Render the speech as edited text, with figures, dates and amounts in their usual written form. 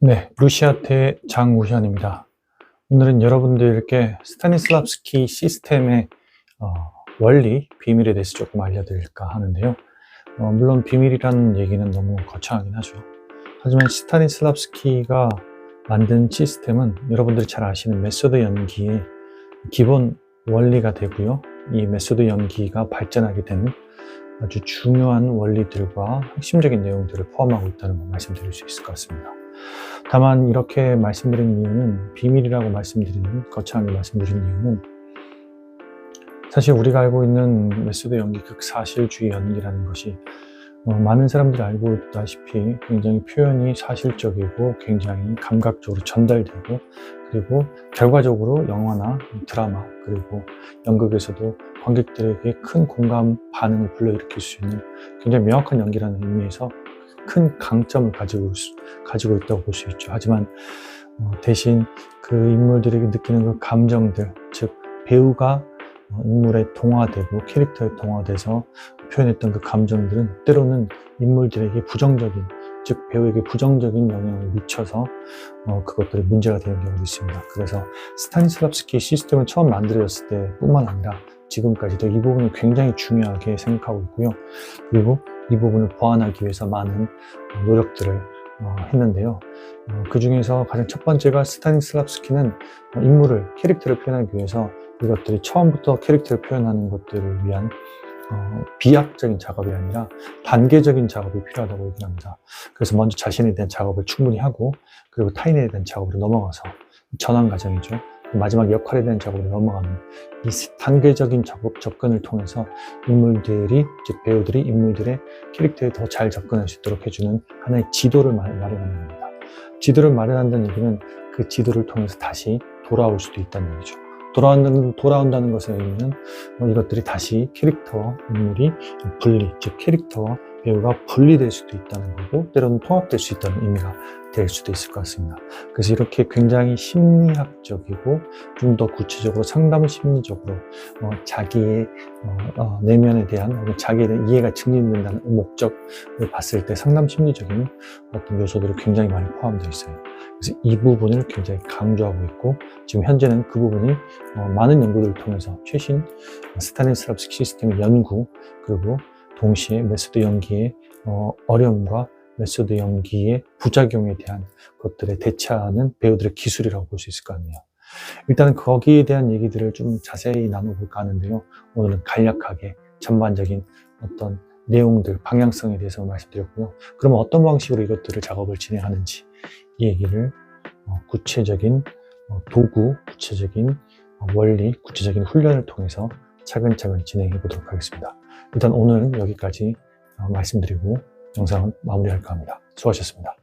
네, 루시아테 장우현입니다. 오늘은 여러분들께 스타니슬랍스키 시스템의 원리, 비밀에 대해서 조금 알려드릴까 하는데요. 물론 비밀이라는 얘기는 너무 거창하긴 하죠. 하지만 스타니슬랍스키가 만든 시스템은 여러분들이 잘 아시는 메소드 연기의 기본 원리가 되고요. 이 메소드 연기가 발전하게 되는 아주 중요한 원리들과 핵심적인 내용들을 포함하고 있다는 걸 말씀드릴 수 있을 것 같습니다. 다만 이렇게 말씀드린 이유는, 비밀이라고 거창하게 말씀드린 이유는, 사실 우리가 알고 있는 메소드 연기, 극사실주의 연기라는 것이 많은 사람들이 알고 있다시피 굉장히 표현이 사실적이고 굉장히 감각적으로 전달되고, 그리고 결과적으로 영화나 드라마 그리고 연극에서도 관객들에게 큰 공감 반응을 불러일으킬 수 있는 굉장히 명확한 연기라는 의미에서 큰 강점을 가지고 있다고 볼 수 있죠. 하지만 대신 그 인물들에게 느끼는 그 감정들, 즉 배우가 인물에 동화되고 캐릭터에 동화돼서 표현했던 그 감정들은 때로는 인물들에게 부정적인, 즉 배우에게 부정적인 영향을 미쳐서 그것들이 문제가 되는 경우도 있습니다. 그래서 스타니슬랍스키 시스템을 처음 만들어졌을 때 뿐만 아니라 지금까지도 이 부분을 굉장히 중요하게 생각하고 있고요. 그리고 이 부분을 보완하기 위해서 많은 노력들을 했는데요. 그 중에서 가장 첫 번째가, 스타니슬랍스키는 캐릭터를 표현하기 위해서 이것들이 처음부터 캐릭터를 표현하는 것들을 위한 비약적인 작업이 아니라 단계적인 작업이 필요하다고 얘기를 합니다. 그래서 먼저 자신에 대한 작업을 충분히 하고, 그리고 타인에 대한 작업으로 넘어가서 전환 과정이죠. 마지막 역할에 대한 작업으로 넘어가는 이 단계적인 접근을 통해서 즉 배우들이 인물들의 캐릭터에 더 잘 접근할 수 있도록 해주는 하나의 지도를 마련하는 겁니다. 지도를 마련한다는 얘기는 그 지도를 통해서 다시 돌아올 수도 있다는 얘기죠. 돌아온다는 것의 의미는 이것들이 다시 캐릭터와 인물이 즉 캐릭터와 배우가 분리될 수도 있다는 거고, 때로는 통합될 수 있다는 의미가 될 수도 있을 것 같습니다. 그래서 이렇게 굉장히 심리학적이고 좀 더 구체적으로 상담 심리적으로 자기의 내면에 대한, 자기에 대한 이해가 증진된다는 목적을 봤을 때 상담 심리적인 어떤 요소들이 굉장히 많이 포함되어 있어요. 그래서 이 부분을 굉장히 강조하고 있고, 지금 현재는 그 부분이 많은 연구들을 통해서 최신 스타니슬랍스키 시스템의 연구, 그리고 동시에 메소드 연기의 어려움과 메소드 연기의 부작용에 대한 것들에 대처하는 배우들의 기술이라고 볼 수 있을 것 같네요. 일단은 거기에 대한 얘기들을 좀 자세히 나눠볼까 하는데요. 오늘은 간략하게 전반적인 어떤 내용들, 방향성에 대해서 말씀드렸고요. 그러면 어떤 방식으로 이것들을 작업을 진행하는지, 이 얘기를 구체적인 도구, 구체적인 원리, 구체적인 훈련을 통해서 차근차근 진행해 보도록 하겠습니다. 일단 오늘은 여기까지 말씀드리고 영상을 마무리할까 합니다. 수고하셨습니다.